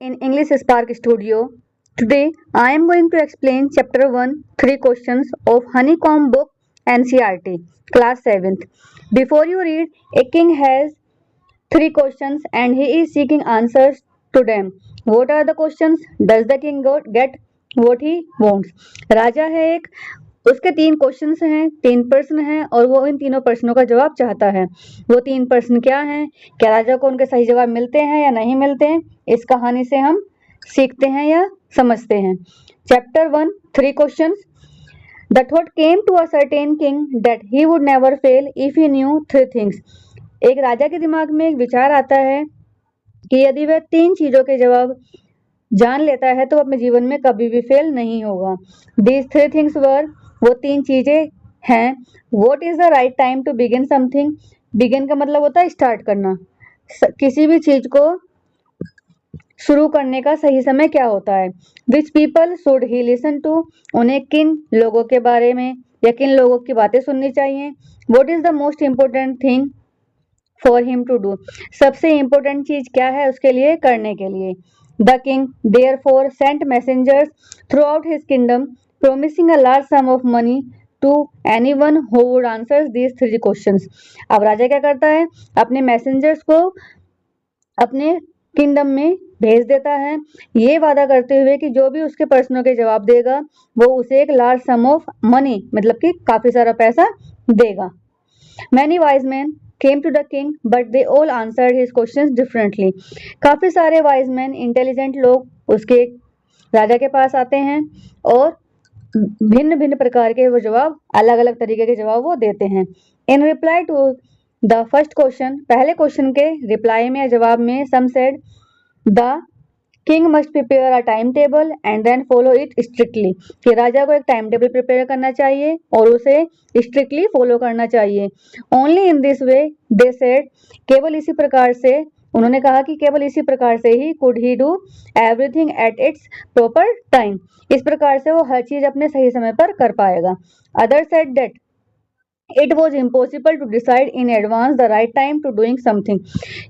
in English Spark Studio. Today I am going to explain chapter 1 3 questions of Honeycomb book NCERT class 7th. Before you read, a king has 3 questions and he is seeking answers to them. What are the questions? Does the king get what he wants? राजा है एक, उसके 3 questions हैं, 3 प्रश्न हैं और वो इन तीनों प्रश्नों का जवाब चाहता है। वो 3 प्रश्न क्या हैं? क्या राजा को उनके सही जवाब मिलते हैं या नहीं मिलते हैं? इस कहानी से हम सीखते हैं या समझते हैं। Chapter 1 3 questions. The thought came to a certain king that he would never fail if he knew 3 things. एक राजा के दिमाग में एक विचार आता है कि यदि वह 3 चीजों के जवाब जान लेता है तो अपने जीवन में कभी भी फेल नहीं होगा। These 3 things were, वो 3 चीजें हैं। What is the right time to begin something? Begin का मतलब होता है स्टार्ट करना। किसी भी चीज को शुरू करने का सही समय क्या होता है? Which people should he listen to? उन्हें किन लोगों के बारे में या किन लोगों की बातें सुननी चाहिए? What is the most important thing for him to do? सबसे इम्पोर्टेंट चीज क्या है उसके लिए करने के लिए? The king therefore sent messengers throughout his kingdom, promising a large sum of money to anyone who would answer these 3 questions. अब राजा क्या करता है? अपने मैसेंजर्स को अपने किंगडम में भेज देता है, ये वादा करते हुए कि जो भी उसके प्रश्नों के जवाब देगा वो उसे एक लार्ज सम ऑफ मनी मतलब कि काफी सारा पैसा देगा। Many wise men came to the king, but they all answered his questions differently. काफी सारे wise men, इंटेलिजेंट लोग उसके राजा के पास आते हैं और भिन्न भिन्न प्रकार के वो जवाब, अलग अलग तरीके के जवाब वो देते हैं। In reply to the first question, पहले क्वेश्चन के रिप्लाई में या जवाब में some said the king must prepare a timetable and then follow it strictly. कि राजा को एक टाइम टेबल प्रिपेयर करना चाहिए और उसे स्ट्रिक्टली फॉलो करना चाहिए। Only in this way, they said, केवल इसी प्रकार से उन्होंने कहा कि केवल इसी प्रकार से ही could he do everything at its proper time. इस प्रकार से वो हर चीज अपने सही समय पर कर पाएगा। Others said that it was impossible to decide in advance the right time to doing something.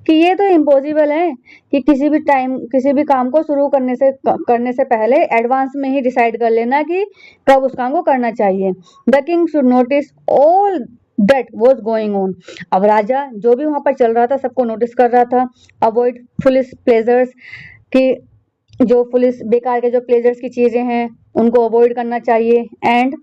कि ये तो इम्पॉसिबल है कि किसी भी काम को शुरू करने से पहले एडवांस में ही डिसाइड कर लेना कि कब उस काम को करना चाहिए। The king should notice all that was going on. अब राजा जो भी वहां पर चल रहा था सबको नोटिस कर रहा था। Avoid foolish pleasures, कि जो foolish बेकार के जो प्लेजर्स की चीजें हैं उनको अवॉइड करना चाहिए। And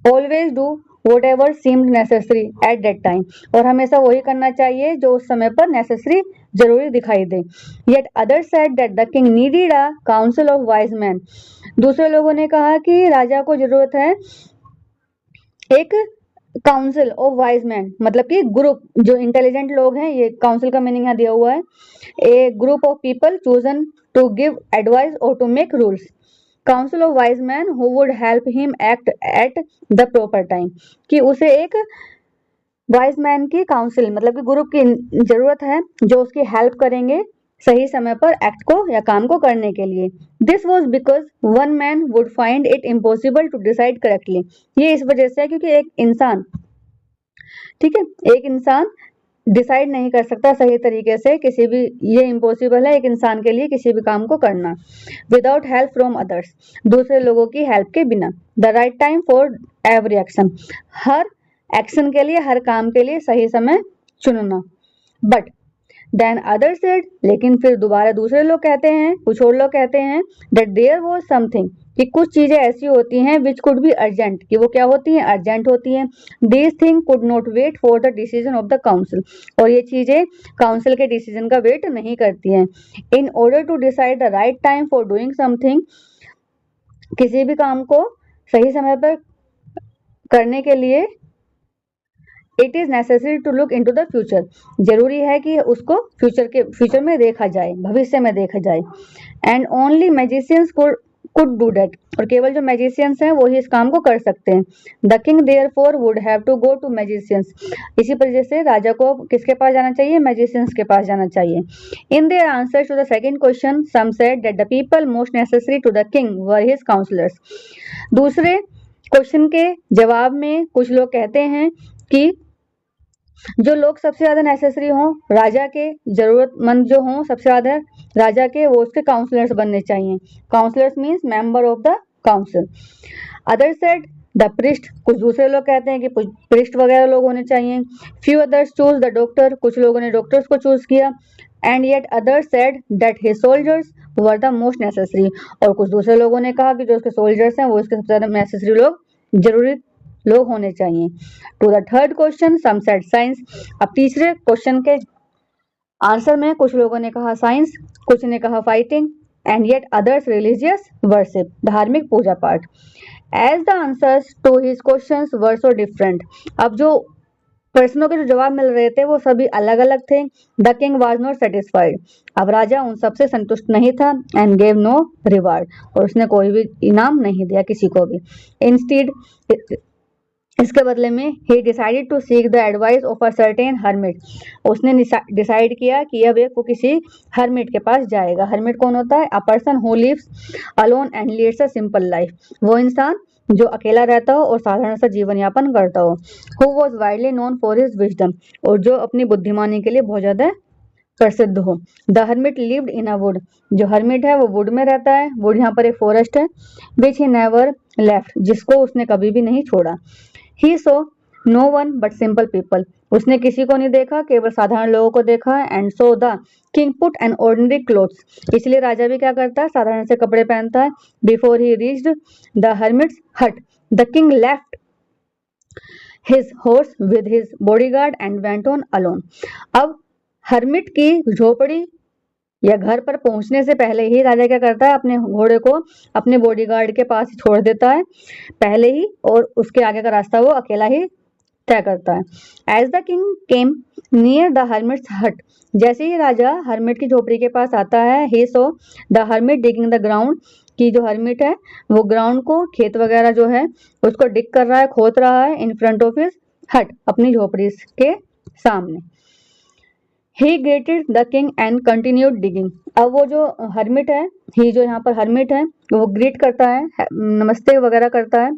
always do whatever seemed necessary at that time, और हमेशा वही करना चाहिए जो उस समय पर नेसेसरी जरूरी दिखाई दे। Yet others said that the king needed a council of wise men. दूसरे लोगों ने कहा कि राजा को जरूरत है एक काउंसिल ऑफ वाइज मैन, मतलब कि ग्रुप जो इंटेलिजेंट लोग हैं, ये काउंसिल का मीनिंग यहाँ दिया हुआ है, a group of people chosen to give advice और to make rules. Council of wise man who would help him act at the proper time, कि उसे एक वाइज मैन की काउंसिल मतलब कि ग्रुप की जरूरत है जो उसकी हेल्प करेंगे सही समय पर एक्ट को या काम को करने के लिए। This was because one man would find it impossible to decide correctly. ये इस वजह से है क्योंकि एक इंसान, ठीक है, एक इंसान डिसाइड नहीं कर सकता सही तरीके से किसी भी, ये इम्पॉसिबल है एक इंसान के लिए किसी भी काम को करना विदाउट हेल्प फ्रॉम अदर्स, दूसरे लोगों की हेल्प के बिना। The right time for every action, her action के लिए, हर काम के लिए सही समय चुनना। बट देन अदर सेड, लेकिन फिर दोबारा दूसरे लोग कहते हैं, कुछ और लोग कहते हैं दैट देयर वाज समथिंग, कि कुछ चीजें ऐसी होती हैं विच कुड बी अर्जेंट, कि वो क्या होती हैं, अर्जेंट होती हैं। This thing could not wait for the decision of the council, और ये चीजें काउंसिल के डिसीजन का वेट नहीं करती हैं। In order to decide the right time for doing something, किसी भी काम को सही समय पर करने के लिए it is necessary to look into the future, जरूरी है कि उसको फ्यूचर में देखा जाए, भविष्य में देखा जाए। And only magicians could do that, और केवल जो मैजिशियंस हैं वो ही इस काम को कर सकते हैं। The king therefore would have to go to magicians, इसी वजह से राजा को किसके पास जाना चाहिए, मैजिशियंस के पास जाना चाहिए। In their answer to the second question some said that the people most necessary to the king were his counsellors. दूसरे क्वेश्चन के जवाब में कुछ लोग कहते हैं कि जो लोग सबसे ज्यादा नेसेसरी हों, राजा के जरूरतमंद जो हों सबसे ज्यादा राजा के, वो उसके काउंसलर्स बनने चाहिए। Counsellors means member of the council. Other said the priest, कुछ दूसरे लोग कहते हैं कि प्रिस्ट वगैरह लोग होने चाहिए। Few others choose the doctor, कुछ लोगों ने डॉक्टर्स को चूज किया। And yet others said that his soldiers were the most necessary, और कुछ दूसरे लोगों ने कहा कि जो उसके सोल्जर्स हैं वो इसके सबसे ज्यादा नेसेसरी लोग, जरूरी लोग होने चाहिए। To the third question some said science. अब तीसरे क्वेश्चन के आंसर में कुछ लोगों ने कहा साइंस, कुछ ने कहा fighting, and yet others religious worship, धार्मिक पूजा पाठ। As the answers to his questions were so different, अब जो प्रश्नों के जो जवाब मिल रहे थे वो सभी अलग अलग थे। The king was not satisfied, अब राजा उन सबसे संतुष्ट नहीं था। एंड गेव नो रिवार्ड, और उसने कोई भी इनाम नहीं दिया किसी को भी। इंस्टीड, इसके बदले में ही decided to seek the advice of a certain hermit, उसने डिसाइड किया कि अब वो किसी हर्मिट के पास जाएगा। हर्मिट कौन होता है? A person who lives alone and leads a simple life, वो इंसान जो अकेला रहता हो और साधारण सा जीवन यापन करता हो। Who was widely known for his wisdom, और जो अपनी बुद्धिमानी के लिए बहुत ज्यादा प्रसिद्ध हो। The hermit lived in a would, जो हर्मिट है वो वुड में रहता है। वुड यहाँ पर एक फॉरेस्ट है। विच ही नेवर लेफ्ट, जिसको उसने कभी भी नहीं छोड़ा। He saw no one but simple people, उसने किसी को नहीं देखा, केवल साधारण लोगों को देखा। And so the king put an ordinary clothes, इसलिए राजा भी क्या करता है? साधारण से कपड़े पहनता है। Before he reached the hermit's hut, the king left his horse with his bodyguard and went on alone. अब हर्मिट की झोपड़ी या घर पर पहुंचने से पहले ही राजा क्या करता है? अपने घोड़े को अपने बॉडीगार्ड के पास छोड़ देता है पहले ही, और उसके आगे का रास्ता वो अकेला ही तय करता है। As the king came near the hermit's hut, जैसे ही राजा हर्मिट की झोपड़ी के पास आता है, he saw the hermit digging the ground, कि जो हर्मिट है वो ग्राउंड को, खेत वगैरह जो है उसको डिग कर रहा है, खोद रहा है। इन फ्रंट ऑफ हिज हट, अपनी झोपड़ी के सामने। He greeted the king and continued digging, अब वो जो हर्मिट है, ही जो यहाँ पर हर्मिट है वो ग्रीट करता है, नमस्ते वगैरह करता है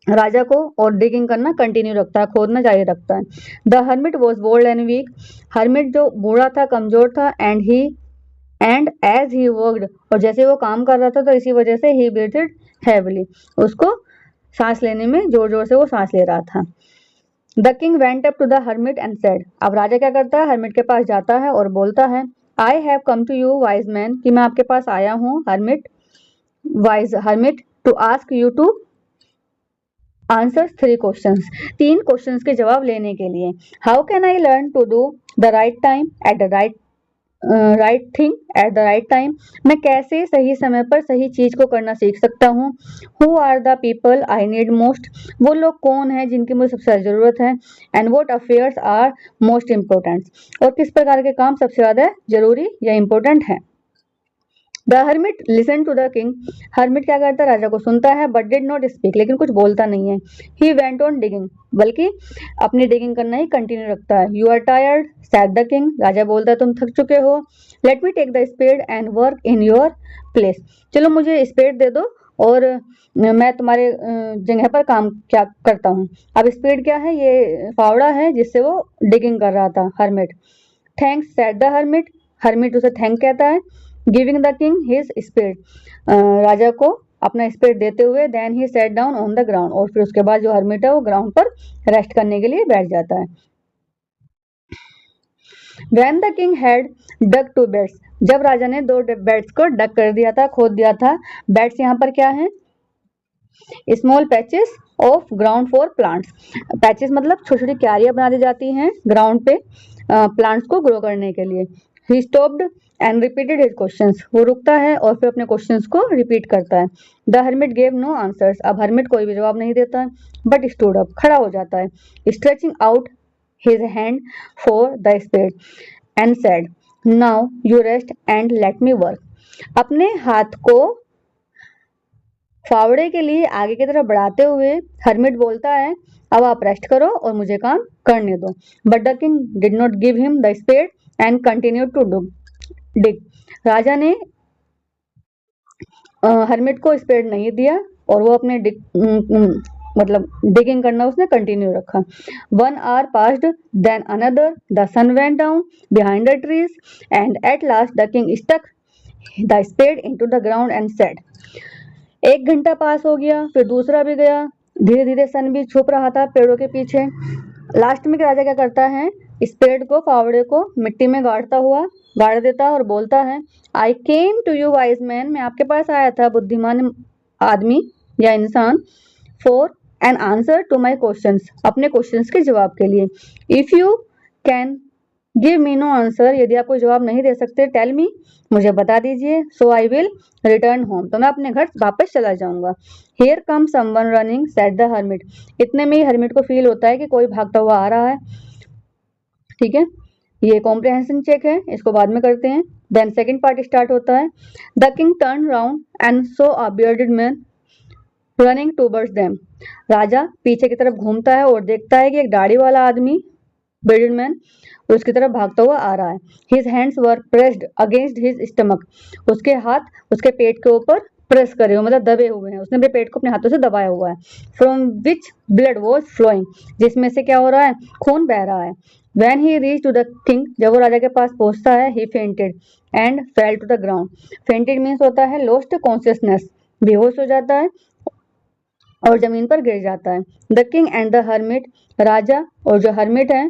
राजा को, और डिगिंग करना कंटिन्यू रखता है, खोदना जारी रखता है। The hermit was bold and weak, hermit जो बूढ़ा था, कमजोर था। एंड एज ही वर्कड, और जैसे वो काम कर रहा था तो इसी वजह से ही ब्रीथेड हैवीली, उसको सांस लेने में जोर जोर से वो सांस ले रहा था। The king went up to the hermit and said, अब राजा क्या करता है? हर्मिट के पास जाता है और बोलता है, I have come to you wise man, कि मैं आपके पास आया हूँ hermit, wise hermit, to ask you to answer 3 questions, 3 questions के जवाब लेने के लिए। How can I learn to do the right time at the right thing at the right time, मैं कैसे सही समय पर सही चीज को करना सीख सकता हूँ। Who are the people I need most, वो लोग कौन है जिनकी मुझे सबसे ज्यादा जरूरत है। And what affairs are most important, और किस प्रकार के काम सबसे ज्यादा जरूरी या इम्पोर्टेंट है। The hermit listen to the king, hermit क्या करता है? राजा को सुनता है, बट डिड नॉट स्पीक, लेकिन कुछ बोलता नहीं है। ही वेंट ऑन डिगिंग, बल्कि अपनी डिगिंग करना ही कंटिन्यू रखता है। You are tired said the king, राजा बोलता है तुम थक चुके हो। Let me take the spade and work in your place, चलो मुझे स्पेड दे दो और मैं तुम्हारे जगह पर काम क्या करता हूँ। अब स्पेड क्या है? ये फावड़ा है जिससे वो डिगिंग कर रहा था hermit. Thanks said the hermit, hermit उसे थैंक कहता है। Giving the king his spade, राजा को अपना स्पेड देते हुए। Then he sat down on the ground, और फिर उसके बाद जो हर्मिट है वो ग्राउंड पर रेस्ट करने के लिए बैठ जाता है। When the king had dug 2 beds, जब राजा ने 2 बेड्स को डग कर दिया था, खोद दिया था। बेड्स यहाँ पर क्या है? Small patches of ground for plants, patches मतलब छोटी छोटी क्यारियां बना दी जाती हैं ग्राउंड पे प्लांट्स को ग्रो करने के लिए। He stopped and repeated his questions, वो रुकता है और फिर अपने क्वेश्चंस को रिपीट करता है। The hermit gave no answers, अब हर्मिट कोई भी जवाब नहीं देता है, बट स्टूड अप, खड़ा हो जाता है। Stretching out his hand for the spade and said, now you rest and let me work, अपने हाथ को फावड़े के लिए आगे की तरफ बढ़ाते हुए हर्मिट बोलता है, अब आप रेस्ट करो और मुझे काम करने दो। But the king did not give him the spade and continue to dig, राजा ने हर्मिट को स्पेड नहीं दिया और वो अपने मतलब डिगिंग करना उसने कंटिन्यू रखा। 1 hour passed, then another. The sun went down behind the trees, and at last the king stuck the spade into the ground and said, 1 घंटा पास हो गया, फिर दूसरा भी गया, धीरे धीरे सन भी छुप रहा था पेड़ों के पीछे। लास्ट में राजा क्या करता है, स्पेड को, फावड़े को मिट्टी में गाड़ देता है और बोलता है, I came to you wise man, मैं आपके पास आया था बुद्धिमान आदमी या इंसान, for an answer to my questions, अपने क्वेश्चंस के जवाब के लिए। If you can give me no answer, यदि आप कोई जवाब नहीं दे सकते, टेल मी, मुझे बता दीजिए, सो आई विल रिटर्न होम, तो मैं अपने घर वापस चला जाऊंगा। Here come someone running, said the hermit, इतने में ही हर्मिट को फील होता है कि कोई भागता हुआ आ रहा है। ठीक है, ये कॉम्प्रिहेंशन चेक है, इसको बाद में करते हैं। देन सेकंड पार्ट स्टार्ट होता है। The king turn round and saw a bearded man running towards them, राजा पीछे की तरफ घूमता है और देखता है कि एक दाढ़ी वाला आदमी, बियर्डेड मैन, उसकी तरफ भागता हुआ आ रहा है। His hands were pressed against his stomach, उसके हाथ उसके पेट के ऊपर प्रेस करे हुए, मतलब दबे हुए हैं, उसने अपने पेट को अपने हाथों से दबाया हुआ है। From which blood was flowing, जिसमें से क्या हो रहा है, खून बह रहा है। When he reached to the king, जब वो राजा के पास पहुंचता है, he fainted and fell to the ground. Fainted means होता है lost consciousness, बेहोश हो जाता है और जमीन पर गिर जाता है। The king and the hermit, राजा और जो hermit है,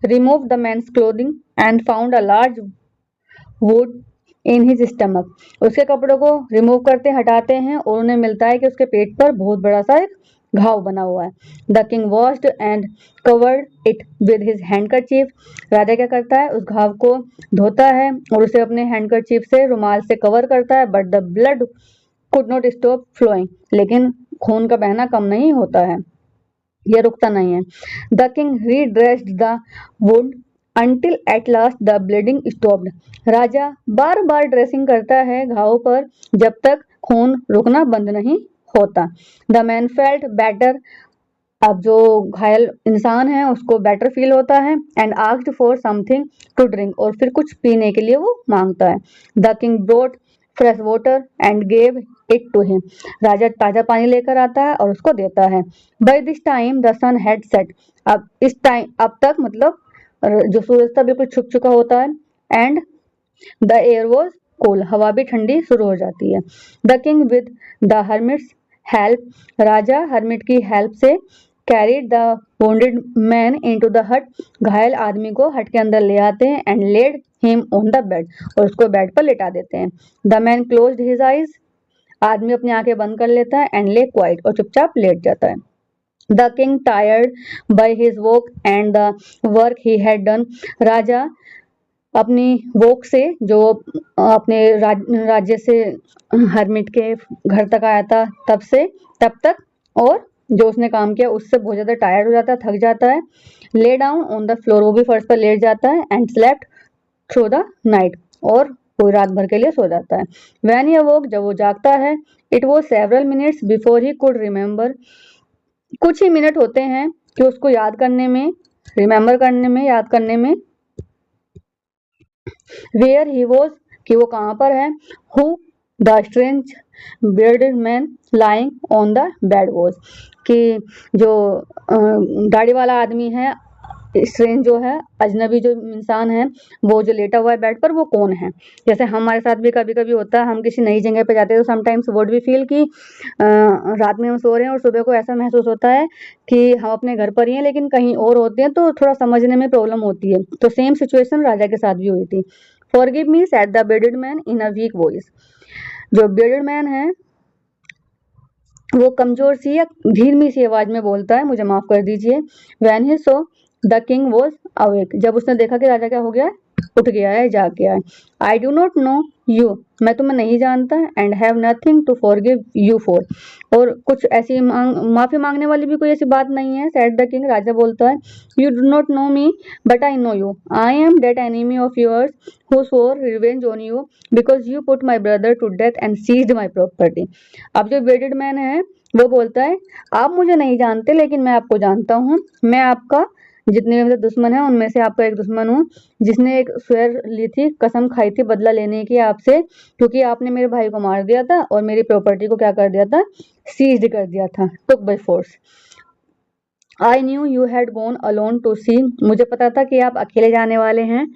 removed the man's clothing and found a large wound in his stomach. उसके कपड़ों को रिमूव करते हटाते हैं और उन्हें मिलता है कि उसके पेट पर बहुत बड़ा सा एक घाव बना हुआ है। The king washed and covered it with his handkerchief, राजा क्या करता है, उस घाव को धोता है और उसे अपने हैंडकरचीफ से, रुमाल से कवर करता है। But the blood could not stop flowing, लेकिन खून का बहना कम नहीं होता है, यह रुकता नहीं है। The king redressed the wound until at last the bleeding stopped, राजा बार बार ड्रेसिंग करता है घाव पर जब तक खून रुकना बंद नहीं होता। द मैन फेल्ट बेटर, अब जो घायल इंसान है उसको बेटर फील होता है। And asked for something to drink, और फिर कुछ पीने के लिए वो मांगता है। The king brought fresh water and gave it to him, राजा ताजा पानी लेकर आता है और उसको देता है। By this time the sun had set, अब तक मतलब जो सूरज था बिल्कुल छुप चुका होता है। And the air was cool, हवा भी ठंडी शुरू हो जाती है। The king with the hermits help, Raja hermit की हेल्प से carried the wounded man into the hut, घायल आदमी को हट के अंदर ले आते हैं। And led him on the bed, और उसको बेड पर लेटा देते हैं। The man closed his eyes, आदमी अपनी आंखें बंद कर लेता है। एंड ले क्वाइट, और चुपचाप लेट जाता है। The king, tired by his walk and the work he had done, राजा अपनी वॉक से, जो अपने राज्य से हर्मिट के घर तक आया था तब तक और जो उसने काम किया उससे बहुत ज्यादा टायर्ड हो जाता है, थक जाता है। Lay down on the floor, वो भी फर्श पर लेट जाता है। And slept through the night, और पूरी रात भर के लिए सो जाता है। When he awoke, जब वो जागता है, it was several minutes before he could remember, कुछ ही मिनट होते हैं कि उसको याद करने में, रिमेम्बर करने में, याद करने में, वेयर ही वॉज, कि वो कहाँ पर है। Who the strange bearded man lying on the bed was, कि जो दाढ़ी वाला आदमी है, स्ट्रेंज जो है, अजनबी जो इंसान है, वो जो लेटा हुआ है बेड पर, वो कौन है। जैसे हमारे साथ भी कभी कभी होता है, हम किसी नई जगह पे जाते हैं तो समटाइम्स वुड वी फील कि रात में हम सो रहे हैं और सुबह को ऐसा महसूस होता है कि हम अपने घर पर ही हैं लेकिन कहीं और होते हैं, तो थोड़ा समझने में प्रॉब्लम होती है। तो सेम सिचुएशन राजा के साथ भी हुई थी। Forgive me, said the bearded man in a week voice, जो बियर्डेड मैन है वो कमजोर सी या धीमी सी आवाज में बोलता है, मुझे माफ कर दीजिए। When he saw the king was awake, जब उसने देखा कि राजा क्या हो गया, उठ गया है, जाग गया है। I do not know you, मैं तुम्हें नहीं जानता। And have nothing to forgive you for, और कुछ ऐसी माफी मांगने वाली भी कोई ऐसी बात नहीं है। सेड द किंग, राजा बोलता है। You do not know me but I know you, I am that enemy of yours who swore revenge on you because you put my brother to death and seized my property. अब जो bedded man है वो बोलता है, आप मुझे नहीं जानते लेकिन मैं आपको जानता हूँ, मैं आपका जितने भी मेरे दुश्मन हैं उनमें से आपका एक दुश्मन हूँ, जिसने एक स्वेर ली थी, कसम खाई थी बदला लेने की आपसे, क्योंकि आपने मेरे भाई को मार दिया था और मेरी प्रॉपर्टी को क्या कर दिया था, सीज्ड कर दिया था, took by force. I knew you had gone alone to see, मुझे पता था कि आप अकेले जाने वाले हैं,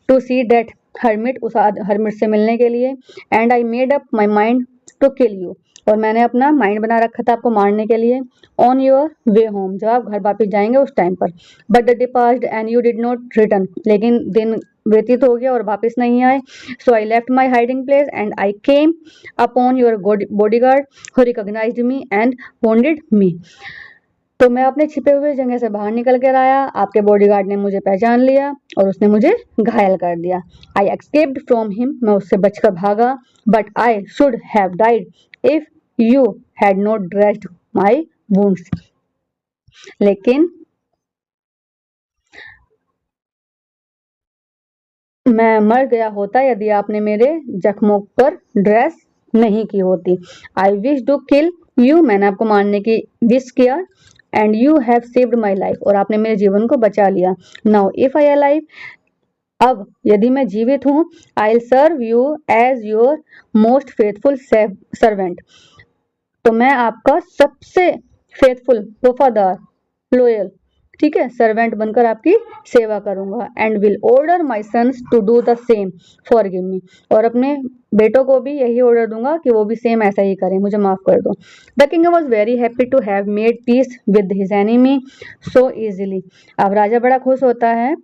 टू सी दैट हर्मिट, उस हर्मिट से मिलने के लिए, and I made up my mind to kill you, और मैंने अपना माइंड बना रखा था आपको मारने के लिए, ऑन योर वे होम, जब आप घर वापस जाएंगे उस टाइम पर, but the day passed and you did not return, लेकिन दिन व्यतीत हो गया और वापस नहीं आए, so I left my hiding place and I came upon your bodyguard who recognised me and wounded me, तो मैं अपने छिपे हुए जगह से बाहर निकल कर आया, आपके बॉडीगार्ड ने मुझे पहचान लिया और उसने मुझे घायल कर दिया। आई एक्सकेप्ड फ्रॉम हिम, मैं उससे बचकर भागा, but I should have died if you had not dressed my wounds, लेकिन मैं मर गया होता यदि आपने मेरे जख्मों पर ड्रेस नहीं की होती। I wish to kill you, मैंने आपको मारने की विश किया, and you have saved my life, और आपने मेरे जीवन को बचा लिया। नाउ इफ आई अलाइव, अब यदि मैं जीवित हूँ, I will serve you as your most faithful servant, तो मैं आपका सबसे फेथफुल, वफादार, लोयल, ठीक है, सर्वेंट बनकर आपकी सेवा करूंगा, and will order my sons to do the same forgive me, और अपने बेटों को भी यही ऑर्डर दूंगा कि वो भी सेम ऐसा ही करें, मुझे माफ कर दो। The king was very happy to have made peace with his enemy so easily, अब राजा बड़ा खुश होता है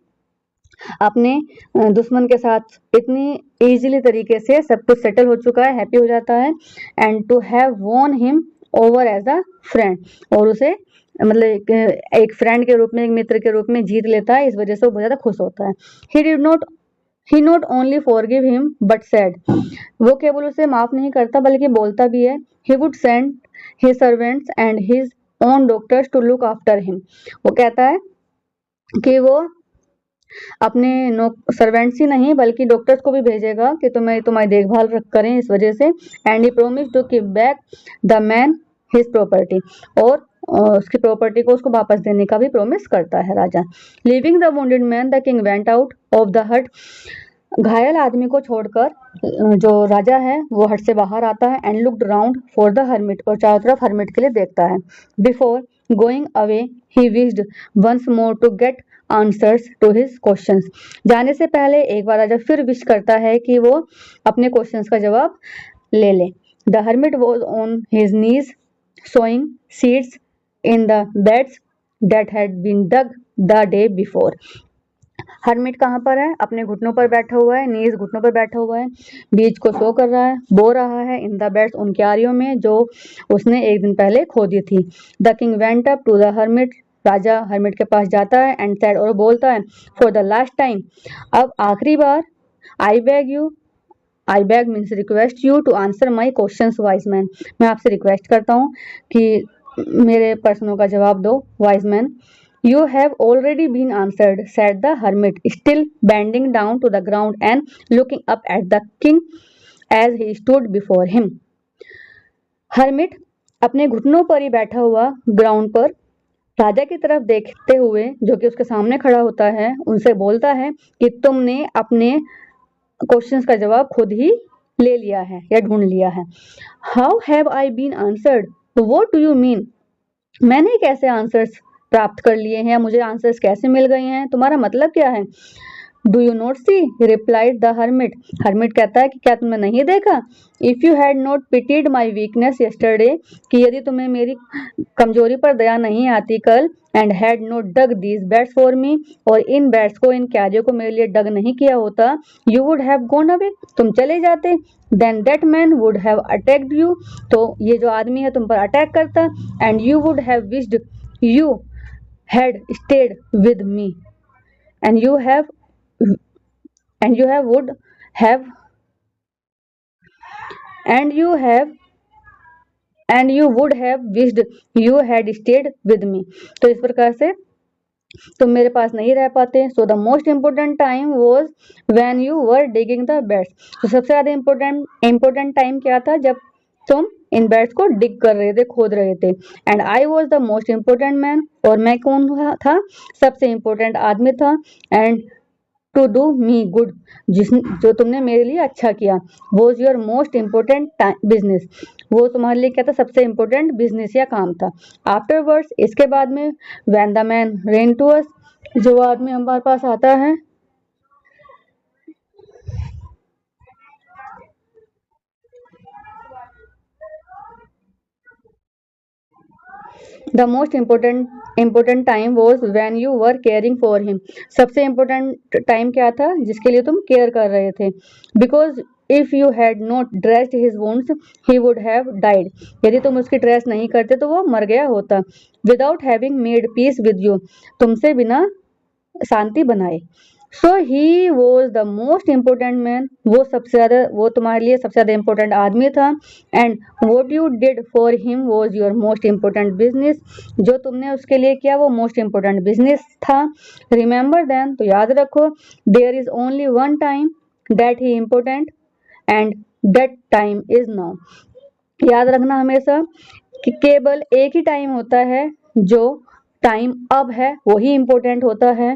अपने दुश्मन के साथ इतनी इजीली तरीके से सब कुछ सेटल हो चुका है, हैप्पी हो जाता है, and to have won him over as a friend, और उसे मतलब एक फ्रेंड के रूप में, एक मित्र के रूप में जीत लेता है, इस वजह से वो बहुत ज्यादा खुश होता है। He not only forgive him but said, वो केवल उसे माफ नहीं करता बल्कि बोलता भी है, he would send his servants and his own doctors to look after him, वो कहता है कि वो अपने सर्वेंट्स ही नहीं बल्कि डॉक्टर्स को भी भेजेगा कि तुम्हारी देखभाल करें, इस वजह से, and he promise to give back the man his property, और उसकी प्रॉपर्टी को उसको वापस देने का भी प्रॉमिस करता है राजा। Leaving the wounded man the king went out of the hut, घायल आदमी को छोड़कर जो राजा है वो हट से बाहर आता है, and looked round for the hermit, और चारों तरफ हर्मिट के लिए देखता है। Before going away he wished once more to get answers to his questions, जाने से पहले एक बार राजा फिर विश करता है कि वो अपने क्वेश्चंस का जवाब ले ले। The hermit was on his knees sowing seeds in the beds that had been dug the day before, hermit कहाँ पर है, अपने घुटनों पर बैठा हुआ है, नीज घुटनों पर बैठा हुआ है, बीज को सो कर रहा है, बो रहा है, इन द बेड्स, उन क्यारियों में जो उसने एक दिन पहले खोदी थी। The king went up to the hermit, राजा हर्मिट के पास जाता है, एंड सेड, और बोलता है, फॉर द लास्ट टाइम, अब आखिरी बार, I beg means request you to answer my questions wise man, मैं आपसे रिक्वेस्ट करता हूँ कि मेरे प्रश्नों का जवाब दो wise man. You have already been answered, said the hermit, still bending down to the ground and looking up at the king as he stood before him. Hermit अपने घुटनों पर ही बैठा हुआ ग्राउंड पर राजा की तरफ देखते हुए, जो कि उसके सामने खड़ा होता है, उनसे बोलता है कि तुमने अपने क्वेश्चंस का जवाब खुद ही ले लिया है या ढूंढ लिया है। How have I been answered, what do you mean, मैंने कैसे आंसर्स प्राप्त कर लिए हैं, मुझे आंसर्स कैसे मिल गए हैं, तुम्हारा मतलब क्या है। Do you not see, replied the hermit, hermit कहता है कि क्या तुमने नहीं देखा, if you had not pitied my weakness yesterday, कि यदि तुम्हें मेरी कमजोरी पर दया नहीं आती कल, and had not dug these beds for me, और इन बेड्स को, इन क्यारियों को मेरे लिए डग नहीं किया होता, you would have gone away, तुम चले जाते, then that man would have attacked you, तो ये जो आदमी है तुम पर अटैक करता, and you would have wished you had stayed with me, and you would have and you would have wished you had stayed with me, तो इस प्रकार से तुम मेरे पास नहीं रह पाते। So the most important time was when you were digging the beds, तो सबसे ज्यादा इम्पोर्टेंट टाइम क्या था, जब तुम इन बैट्स को डिग कर रहे थे, खोद रहे थे। And I was the most important man, और मैं कौन था? सबसे इम्पोर्टेंट आदमी था। And to do me good, जो तुमने मेरे लिए अच्छा किया। Was your most important business, वो तुम्हारे लिए क्या था? सबसे इम्पोर्टेंट बिजनेस या काम था। आफ्टरवर्ड्स, इसके बाद में, when the man ran to us, जो आदमी हमारे पास आता है, the most important time was when you were caring for him, सबसे इम्पोर्टेंट टाइम क्या था? जिसके लिए तुम केयर कर रहे थे। Because if you had not dressed his wounds he would have died, यदि तुम उसकी ड्रेस नहीं करते तो वो मर गया होता। Without having made peace with you, तुमसे बिना शांति बनाए। So he was the most important man, वो सबसे ज्यादा, वो तुम्हारे लिए सबसे ज्यादा इम्पोर्टेंट आदमी था। And what you did for him was your most important business, जो तुमने उसके लिए किया वो मोस्ट इम्पोर्टेंट बिजनेस था। रिमेंबर देन, तो याद रखो, there is only one time that he important and that time is now. याद रखना हमेशा कि केवल एक ही टाइम होता है, जो टाइम अब है वही इम्पोर्टेंट होता है।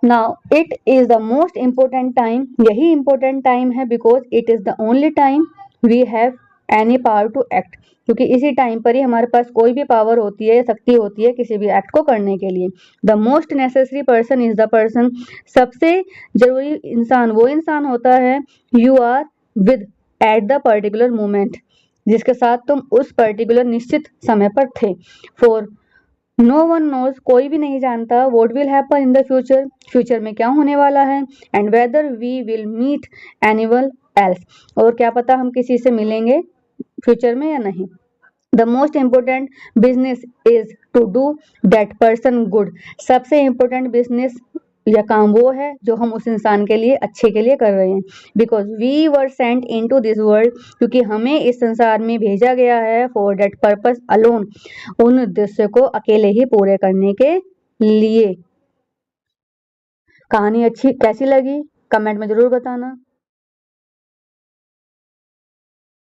Now it is the most important time, यही इम्पोर्टेंट टाइम है, because it is the only time we have any power to act, क्योंकि इसी टाइम पर ही हमारे पास कोई भी पावर होती है या शक्ति होती है किसी भी एक्ट को करने के लिए। The most necessary person is the person, सबसे जरूरी इंसान वो इंसान होता है you are with at the particular moment, जिसके साथ तुम उस पर्टिकुलर निश्चित समय पर थे। फॉर नो वन नोज, कोई भी नहीं जानता, what will happen in the future, future में क्या होने वाला है। And whether we will meet anyone else, और क्या पता हम किसी से मिलेंगे फ्यूचर में या नहीं। The most important business is to do that person good, सबसे इम्पोर्टेंट बिजनेस या काम वो है जो हम उस इंसान के लिए, अच्छे के लिए कर रहे हैं। Because we were sent into this world, क्योंकि हमें इस संसार में भेजा गया है फॉर दैट पर्पस अलोन, उन उद्देश्य को अकेले ही पूरे करने के लिए। कहानी अच्छी कैसी लगी कमेंट में जरूर बताना।